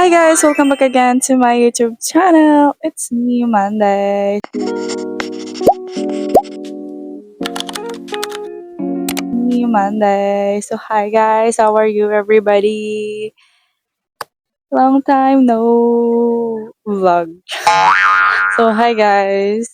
Hi guys, welcome back again to my YouTube channel. It's me, Monday. Me, Monday. So hi guys, how are you everybody? Long time no vlog. So hi guys,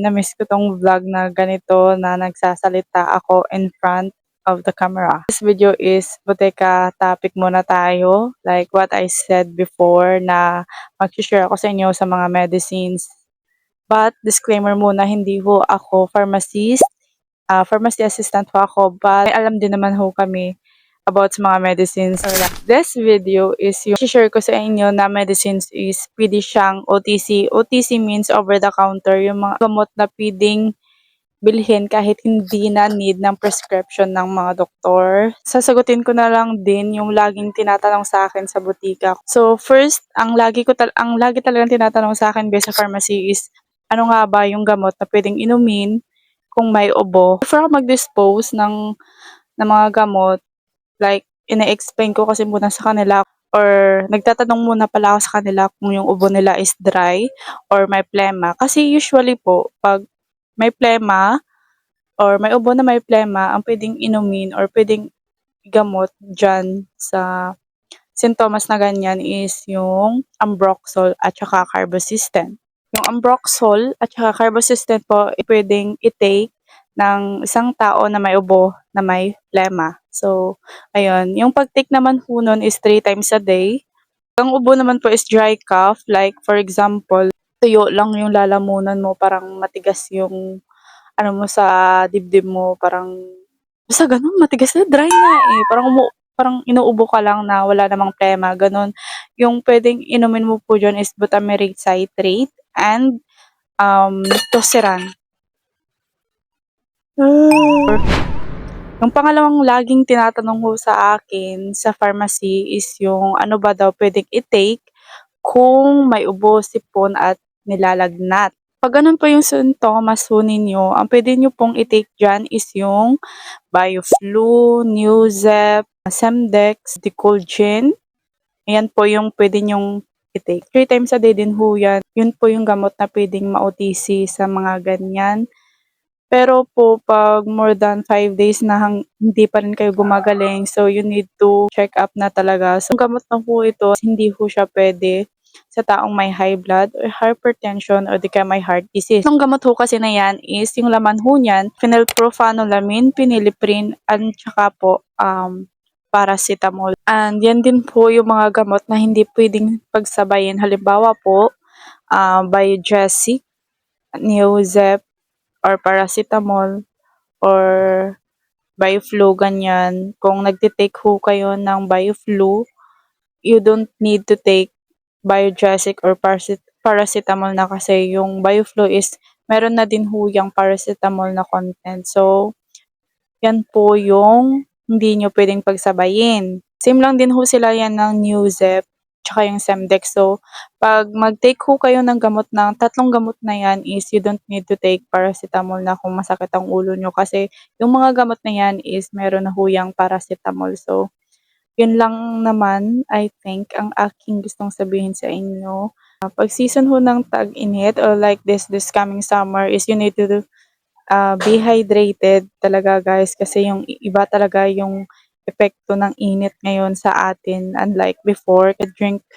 na-miss ko tong vlog na ganito na nagsasalita ako in front of the camera. This video is Boteka topic muna tayo. Like what I said before na mag-share ako sa inyo sa mga medicines. But disclaimer muna, hindi ho ako pharmacist. Pharmacy assistant ho ako. But may alam din naman ho kami about sa mga medicines. So, this video is yung share ko sa inyo na medicines is pwede siyang OTC. OTC means over the counter. Yung mga gamot na pwedeng bilhin kahit hindi na need ng prescription ng mga doktor. Sasagutin ko na lang din yung laging tinatanong sa akin sa butika. So first, ang lagi talagang tinatanong sa akin sa pharmacy is ano nga ba yung gamot na pwedeng inumin kung may ubo. Before ako mag-dispose ng mga gamot, like ina-explain ko kasi muna sa kanila or nagtatanong muna pala ako sa kanila kung yung ubo nila is dry or may plema. Kasi usually po, pag may plema or may ubo na may plema, ang pwedeng inumin or pwedeng gamot dyan sa sintomas na ganyan is yung Ambroxol at saka Carbocisteine. Yung Ambroxol at saka Carbocisteine po, pwedeng i-take ng isang tao na may ubo na may plema. So, ayun. Yung pag-take naman po nun is 3 times a day. Ang ubo naman po is dry cough. Like, for example, tuyo lang yung lalamunan mo, parang matigas yung ano mo sa dibdib mo, parang basta gano'n matigas na, dry nga, eh, parang inuubo ka lang na wala namang plema, gano'n. Yung puwedeng inumin mo po diyan is butamirate citrate and, Toseran. Yung pangalawang laging tinatanong ho sa akin sa pharmacy is yung ano ba daw puwedeng i-take kung may ubo, sipon at nilalagnat. 'Pag gano'n po yung sintomas ho ninyo, ang puwede niyo pong i-take diyan is yung Bioflu, Newzep, Semdex, Decolgen. Ayan po yung puwede niyong i-take. 3 times a day din ho 'yan. Yun po yung gamot na puwedeng ma-OTC sa mga ganyan. Pero po 'pag more than 5 days na hindi pa rin kayo gumagaling, so you need to check up na talaga. So, yung gamot na po ito, hindi ho siya puwede sa taong may high blood or hypertension o di kaya may heart disease. Yung gamot ho kasi na 'yan is yung laman ho niyan, phenylprophanolamine, phenylephrine, at tsaka po, paracetamol. And 'yan din po yung mga gamot na hindi puwedeng pagsabayin. Halimbawa po, Biogesic, Neozep, or paracetamol or Bioflu, ganyan. Kung nagte-take ho kayo ng Bioflu, you don't need to take Biogesic or paracetamol na kasi yung Bioflu is meron na din ho yang paracetamol na content. So, yan po yung hindi nyo pwedeng pagsabayin. Same lang din ho sila yan ng Newzep tsaka yung Semdex. So, 'pag mag-take ho kayo ng gamot ng tatlong gamot na yan is you don't need to take paracetamol na kung masakit ang ulo nyo kasi yung mga gamot na yan is meron na ho yang paracetamol. So, yun lang naman I think ang aking gustong sabihin sa inyo. Pag season ho ng tag-init or like this coming summer is you need to be hydrated talaga guys kasi yung iba talaga yung epekto ng init ngayon sa atin unlike before. Drink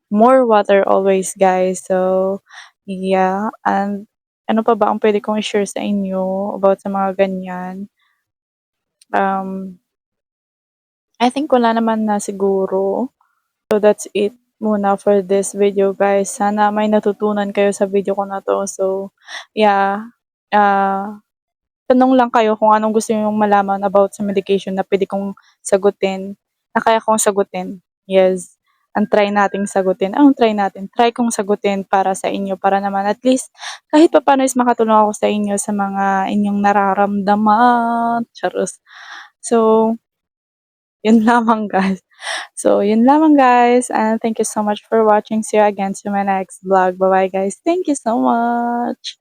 more water always guys. So yeah, and ano pa ba ang pwede kong i-share sa inyo about sa mga ganyan? I think wala naman na siguro. So that's it muna for this video guys. Sana may natutunan kayo sa video ko na 'to. So yeah, tanong lang kayo kung anong gusto niyong malaman about sa medication na puwede kong sagutin, na kaya kong sagutin. Yes, try nating sagutin. Try natin? Try kong sagutin para sa inyo para naman at least kahit papaano is makatulong ako sa inyo sa mga inyong nararamdaman, charos. So, yun lamang guys. So, yun lamang guys, and thank you so much for watching. See you again to my next vlog. Bye-bye guys. Thank you so much.